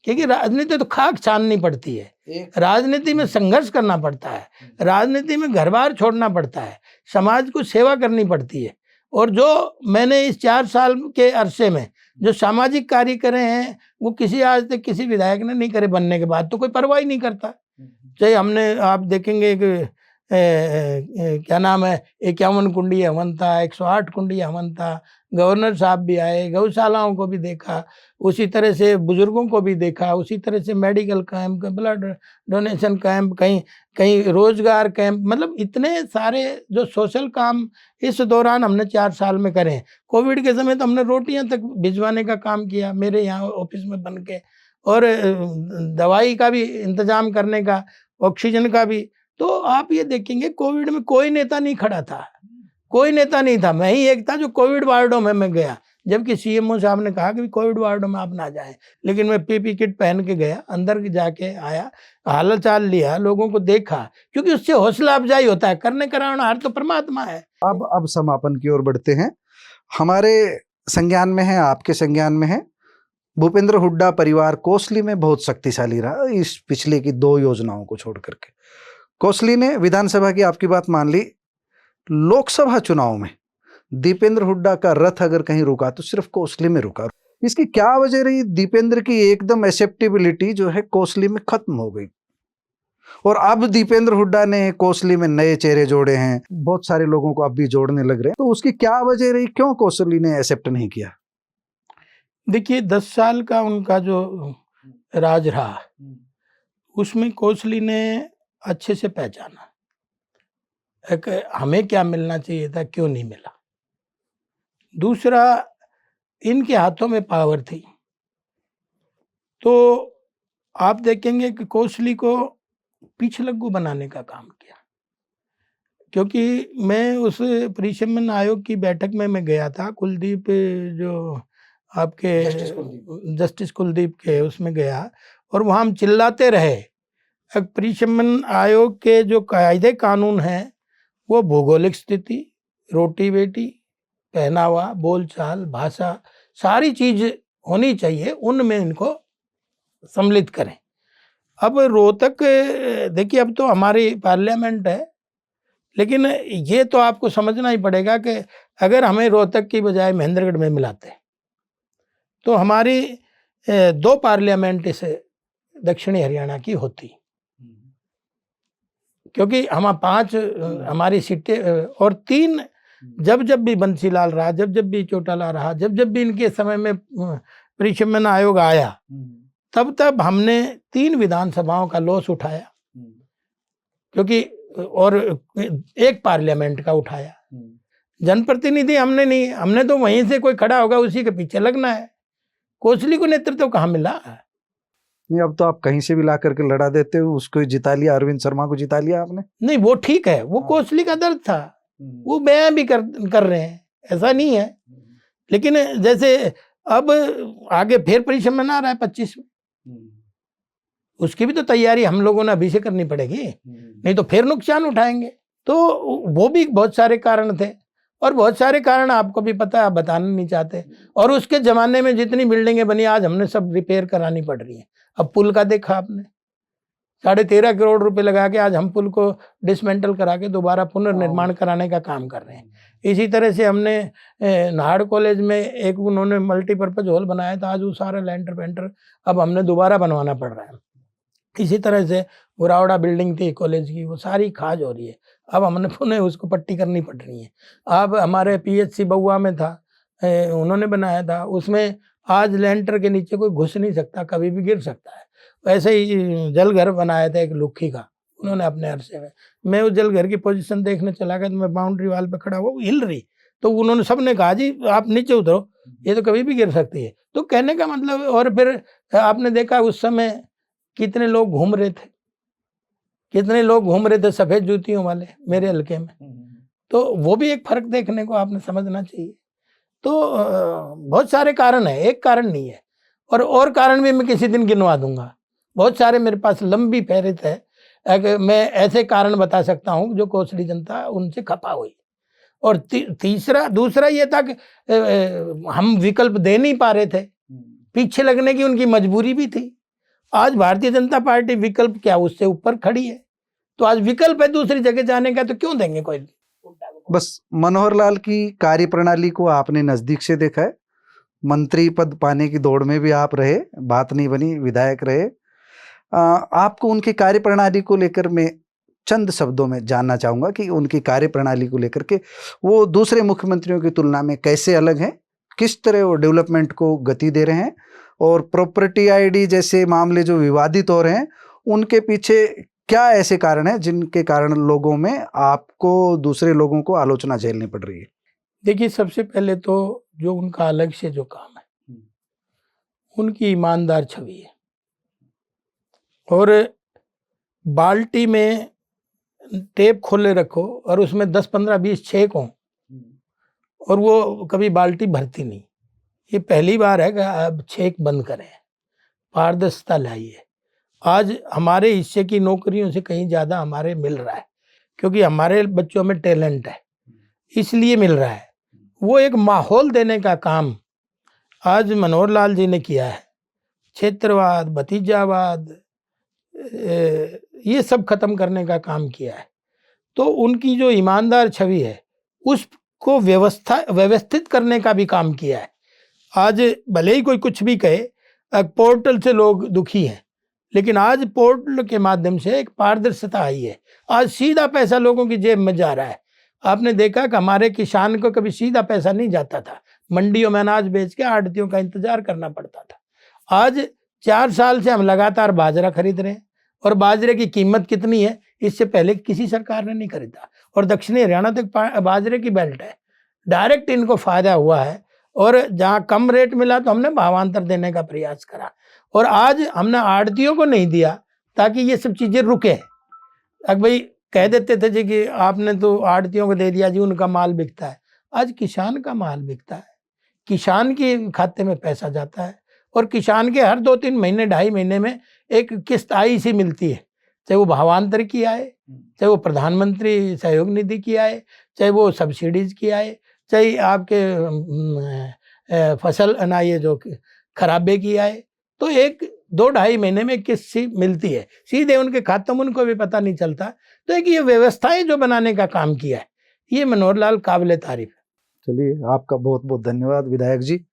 क्योंकि राजनीति तो खाक छाननी पड़ती है, राजनीति में संघर्ष करना पड़ता है, राजनीति में घर बार छोड़ना पड़ता है, समाज को सेवा करनी पड़ती है। और जो मैंने इस 4 साल के अरसे में जो सामाजिक कार्य करे हैं, वो किसी आज तक किसी विधायक ने नहीं करे। बनने के बाद तो कोई परवाह ही नहीं करता। चाहे हमने, आप देखेंगे कि क्या नाम है, 51 कुंडी हवन था, 108 कुंडी हवन था, गवर्नर साहब भी आए, गौशालाओं को भी देखा, उसी तरह से बुजुर्गों को भी देखा, उसी तरह से medical camp, blood donation camp, कहीं कहीं रोजगार कैंप, मतलब इतने सारे जो सोशल काम इस दौरान हमने 4 साल में करे। कोविड के समय तो हमने रोटियां तक भिजवाने का काम किया मेरे यहाँ ऑफिस में बन के, और दवाई का भी इंतजाम करने का, ऑक्सीजन का भी। तो आप ये देखेंगे कोविड में कोई नेता नहीं खड़ा था, कोई नेता नहीं था, मैं ही एक था जो कोविड वार्डों में मैं गया, जबकि सीएमओ साहब ने कहा कि कोविड वार्डों में आप ना जाएं, लेकिन मैं पीपी किट पहन के गया, अंदर जाके आया, हाल चाल लिया, लोगों को देखा, क्योंकि उससे हौसला अफजाई होता है। करने कराना तो परमात्मा है। अब समापन की ओर बढ़ते हैं। हमारे संज्ञान में है, आपके संज्ञान में है, भूपेंद्र हुड्डा परिवार कोसली में बहुत शक्तिशाली रहा इस पिछले की 2 योजनाओं को छोड़ करके। कोसली ने विधानसभा की आपकी बात मान ली, लोकसभा चुनाव में दीपेंद्र हुड्डा का रथ अगर कहीं रुका तो सिर्फ कोसली में रुका। इसकी क्या वजह रही? दीपेंद्र की एकदम एक्सेप्टेबिलिटी जो है कोसली में खत्म हो गई, और अब दीपेंद्र हुड्डा ने कोसली में नए चेहरे जोड़े हैं, बहुत सारे लोगों को अब भी जोड़ने लग रहे हैं। तो उसकी क्या वजह रही, क्यों कोसली ने एक्सेप्ट नहीं किया? देखिए, 10 साल का उनका जो राज रहा, उसमें कोसली ने अच्छे से पहचाना एक हमें क्या मिलना चाहिए था, क्यों नहीं मिला। दूसरा, इनके हाथों में पावर थी। तो आप देखेंगे कि कोसली को पिछलग्गू बनाने का काम किया, क्योंकि मैं उस परिशमन आयोग की बैठक में मैं गया था, कुलदीप जो आपके जस्टिस कुलदीप के उसमें गया, और वहाँ हम चिल्लाते रहे। परिशमन आयोग के जो कायदे कानून हैं, वो भौगोलिक स्थिति, रोटी बेटी, पहनावा, बोलचाल, भाषा, सारी चीज होनी चाहिए, उनमें इनको सम्मिलित करें। अब रोहतक, देखिए अब तो हमारी पार्लियामेंट है, लेकिन ये तो आपको समझना ही पड़ेगा कि अगर हमें रोहतक की बजाय महेंद्रगढ़ में मिलाते तो हमारी 2 पार्लियामेंट इस दक्षिणी हरियाणा की होती, क्योंकि हम 5 हमारी सीटें, और 3 जब भी बंसीलाल रहा, जब भी चौटाला रहा, जब भी इनके समय में परिशमन आयोग आया, तब हमने 3 विधानसभाओं का लॉस उठाया, क्योंकि और 1 पार्लियामेंट का उठाया। जनप्रतिनिधि हमने नहीं, हमने तो वहीं से कोई खड़ा होगा उसी के पीछे लगना है। कोसली को नेतृत्व कहाँ मिला? नहीं, अब तो आप कहीं से भी ला करके लड़ा देते हो, उसको जिता लिया, अरविंद शर्मा को जिता लिया आपने। नहीं, वो ठीक है, वो कोसली का दर्द था, वो बयां भी कर रहे हैं, ऐसा नहीं है। लेकिन जैसे अब आगे फिर परिशमन आ रहा है 25 में, उसकी भी तो तैयारी हम लोगों ने अभी से करनी पड़ेगी, नहीं तो फिर नुकसान उठाएंगे। तो वो भी बहुत सारे कारण थे, और बहुत सारे कारण आपको भी पता है, आप बताना नहीं चाहते। और उसके ज़माने में जितनी बिल्डिंगें बनी, आज हमने सब रिपेयर करानी पड़ रही हैं। अब पुल का देखा आपने, 13.5 करोड़ रुपए लगा के आज हम पुल को डिसमेंटल करा के दोबारा पुनर्निर्माण कराने का काम कर रहे हैं। इसी तरह से हमने नाहड़ कॉलेज में एक उन्होंने मल्टीपर्पज़ हॉल बनाया था, आज वो सारा लेंटर पेंटर अब हमने दोबारा बनवाना पड़ रहा है। इसी तरह से गुरावड़ा बिल्डिंग थी कॉलेज की, वो सारी खाज हो रही है, अब हमने पुनः उसको पट्टी करनी पड़ रही है। अब हमारे पीएचसी बउआ में था, उन्होंने बनाया था, उसमें आज लेंटर के नीचे कोई घुस नहीं सकता, कभी भी गिर सकता है। वैसे ही जल घर बनाया था एक लुखी का, उन्होंने अपने अरसे में। मैं उस जल घर की पोजीशन देखने चला गया, तो मैं बाउंड्री वाल पे खड़ा हुआ, वो हिल रही, तो उन्होंने सबने कहा जी आप नीचे उतरो, ये तो कभी भी गिर सकती है। तो कहने का मतलब, और फिर आपने देखा उस समय कितने लोग घूम रहे थे, कितने लोग घूम रहे थे सफेद जूतियों वाले मेरे हल्के में। तो वो भी एक फर्क देखने को आपने समझना चाहिए। तो बहुत सारे कारण है, एक कारण नहीं है। और कारण भी मैं किसी दिन गिनवा दूंगा, बहुत सारे मेरे पास लंबी फहरिस्त है। मैं ऐसे कारण बता सकता हूँ जो कोसली जनता उनसे खपा हुई। और दूसरा ये था कि हम विकल्प दे नहीं पा रहे थे, पीछे लगने की उनकी मजबूरी भी थी। आज भारतीय जनता पार्टी विकल्प क्या उससे ऊपर खड़ी है, तो आज विकल्प है दूसरी जगह जाने का, तो क्यों देंगे कोई। बस मनोहर लाल की कार्यप्रणाली को आपने नजदीक से देखा है, मंत्री पद पाने की दौड़ में भी आप रहे, बात नहीं बनी, विधायक रहे। आपको उनकी कार्यप्रणाली को लेकर मैं चंद शब्दों में जानना चाहूंगा कि उनकी कार्यप्रणाली को लेकर के वो दूसरे मुख्यमंत्रियों की तुलना में कैसे अलग हैं, किस तरह वो डेवलपमेंट को गति दे रहे हैं, और प्रॉपर्टी आईडी जैसे मामले जो विवादित हो रहे हैं उनके पीछे क्या ऐसे कारण हैं जिनके कारण लोगों में आपको दूसरे लोगों को आलोचना झेलनी पड़ रही है। देखिए, सबसे पहले तो जो उनका अलग से जो काम है, उनकी ईमानदार छवि है। और बाल्टी में टेप खोले रखो और उसमें 10 15 20 छेक हों और वो कभी बाल्टी भरती नहीं। ये पहली बार है कि अब छेक बंद करें, पारदर्शिता लाइए। आज हमारे हिस्से की नौकरियों से कहीं ज़्यादा हमारे मिल रहा है, क्योंकि हमारे बच्चों में टैलेंट है, इसलिए मिल रहा है। वो एक माहौल देने का काम आज मनोहर लाल जी ने किया है। क्षेत्रवाद, भतीजावाद, ये सब खत्म करने का काम किया है। तो उनकी जो ईमानदार छवि है उसको व्यवस्थित करने का भी काम किया है। आज भले ही कोई कुछ भी कहे, पोर्टल से लोग दुखी हैं, लेकिन आज पोर्टल के माध्यम से एक पारदर्शिता आई है। आज सीधा पैसा लोगों की जेब में जा रहा है। आपने देखा कि हमारे किसान को कभी सीधा पैसा नहीं जाता था, मंडियों में अनाज बेच के आड़तियों का इंतजार करना पड़ता था। आज 4 साल से हम लगातार बाजरा खरीद रहे हैं, और बाजरे की कीमत कितनी है इससे पहले किसी सरकार ने नहीं खरीदा। और दक्षिणी हरियाणा तक बाजरे की बेल्ट है, डायरेक्ट इनको फायदा हुआ है। और जहाँ कम रेट मिला तो हमने भावांतर देने का प्रयास करा, और आज हमने आड़तियों को नहीं दिया ताकि ये सब चीज़ें रुके। अब भाई कह देते थे जी कि आपने तो आड़तियों को दे दिया जी, उनका माल बिकता है। आज किसान का माल बिकता है, किसान के खाते में पैसा जाता है, और किसान के हर 2-3 महीने 2.5 महीने में एक किस्त आई सी मिलती है, चाहे वो भावांतर की आए, चाहे वो प्रधानमंत्री सहयोग निधि की आए, चाहे वो सब्सिडीज की आए, चाहे आपके फसल ना ये जो खराबे की आए। तो 1-2-2.5 महीने में किस्त सी मिलती है सीधे उनके खातों में, उनको भी पता नहीं चलता। तो एक ये व्यवस्थाएं जो बनाने का काम किया है, ये मनोहर लाल काबिल तारीफ है। चलिए, आपका बहुत बहुत धन्यवाद विधायक जी।